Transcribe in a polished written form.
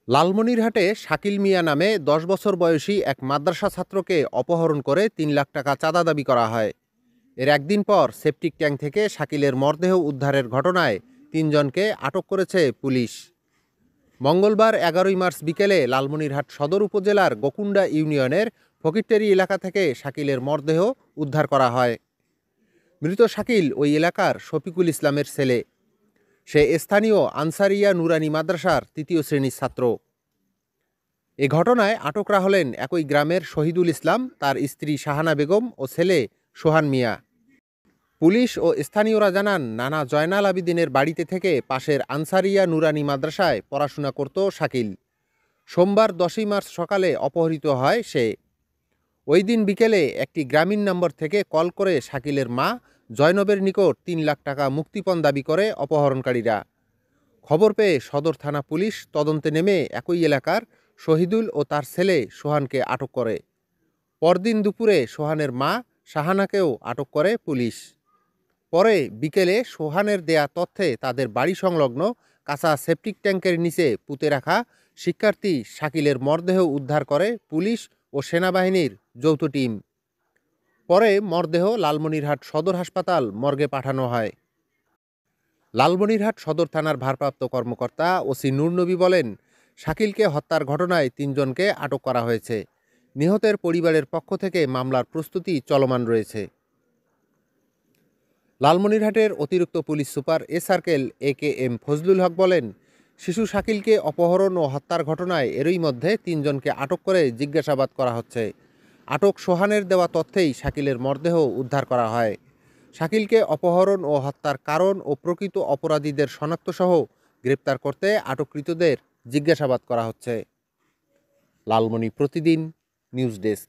লালমনিরহাটে শাকিল মিয়া নামে ১০ বছর বয়সী এক মাদ্রাসা ছাত্রকে অপহরণ করে ৩ লাখ টাকা চাঁদা দাবি করা হয়। এর একদিন পর সেপটিক ট্যাঙ্ক থেকে শাকিলের মরদেহ উদ্ধারের ঘটনায় ৩ জনকে আটক করেছে পুলিশ। মঙ্গলবার ১১ মার্চ বিকেলে লালমনিরহাট সদর উপজেলার গোকুন্ডা ইউনিয়নের ফকিরটেরি এলাকা থেকে শাকিলের মরদেহ উদ্ধার করা হয়। মৃত শাকিল ওই এলাকার শফিকুল ইসলামের ছেলে। সে স্থানীয় আনসারিয়া নুরানি মাদ্রাসার ৩য় শ্রেণীর ছাত্র। এ ঘটনায় আটকরা হলেন একই গ্রামের শহীদুল ইসলাম, তার স্ত্রী শাহানা বেগম ও ছেলে সোহান মিয়া। পুলিশ ও স্থানীয়রা জানান, নানা জয়নাল আবিদিনের বাড়িতে থেকে পাশের আনসারিয়া নুরানি মাদ্রাসায় পড়াশোনা করত শাকিল। সোমবার ১০ মার্চ সকালে অপহৃত হয় সে। ওই দিন বিকেলে একটি গ্রামীণ নম্বর থেকে কল করে শাকিলের মা জয়নবের নিকট ৩ লাখ টাকা মুক্তিপণ দাবি করে অপহরণকারীরা। খবর পেয়ে সদর থানা পুলিশ তদন্তে নেমে একই এলাকার শহীদুল ও তার ছেলে সোহানকে আটক করে। পরদিন দুপুরে সোহানের মা শাহানাকেও আটক করে পুলিশ। পরে বিকেলে সোহানের দেয়া তথ্যে তাদের বাড়ি সংলগ্ন কাঁচা সেপটিক ট্যাঙ্কের নিচে পুঁতে রাখা শিক্ষার্থী শাকিলের মরদেহ উদ্ধার করে পুলিশ ও সেনাবাহিনীর যৌথ টিম। পরে মরদেহ লালমনিরহাট সদর হাসপাতাল মর্গে পাঠানো হয়। লালমনিরহাট সদর থানার ভারপ্রাপ্ত কর্মকর্তা ওসি নূর নবী বলেন, শাকিলকে হত্যার ঘটনায় ৩ জনকে আটক করা হয়েছে। নিহতের পরিবারের পক্ষ থেকে মামলার প্রস্তুতি চলমান রয়েছে। লালমনিরহাটের অতিরিক্ত police super A circle AKM Fazlul Haque বলেন, শিশু শাকিলকে অপহরণ ও হত্যার ঘটনায় এরই মধ্যে ৩ জনকে আটক করে জিজ্ঞাসাবাদ করা হচ্ছে। আটক সোহানের দেওয়া তথ্যেই শাকিলের মরদেহ উদ্ধার করা হয়। শাকিলকে অপহরণ ও হত্যার কারণ ও প্রকৃত অপরাধীদের শনাক্তসহ গ্রেপ্তার করতে আটককৃতদের জিজ্ঞাসাবাদ করা হচ্ছে। লালমনি প্রতিদিন নিউজ ডেস্ক।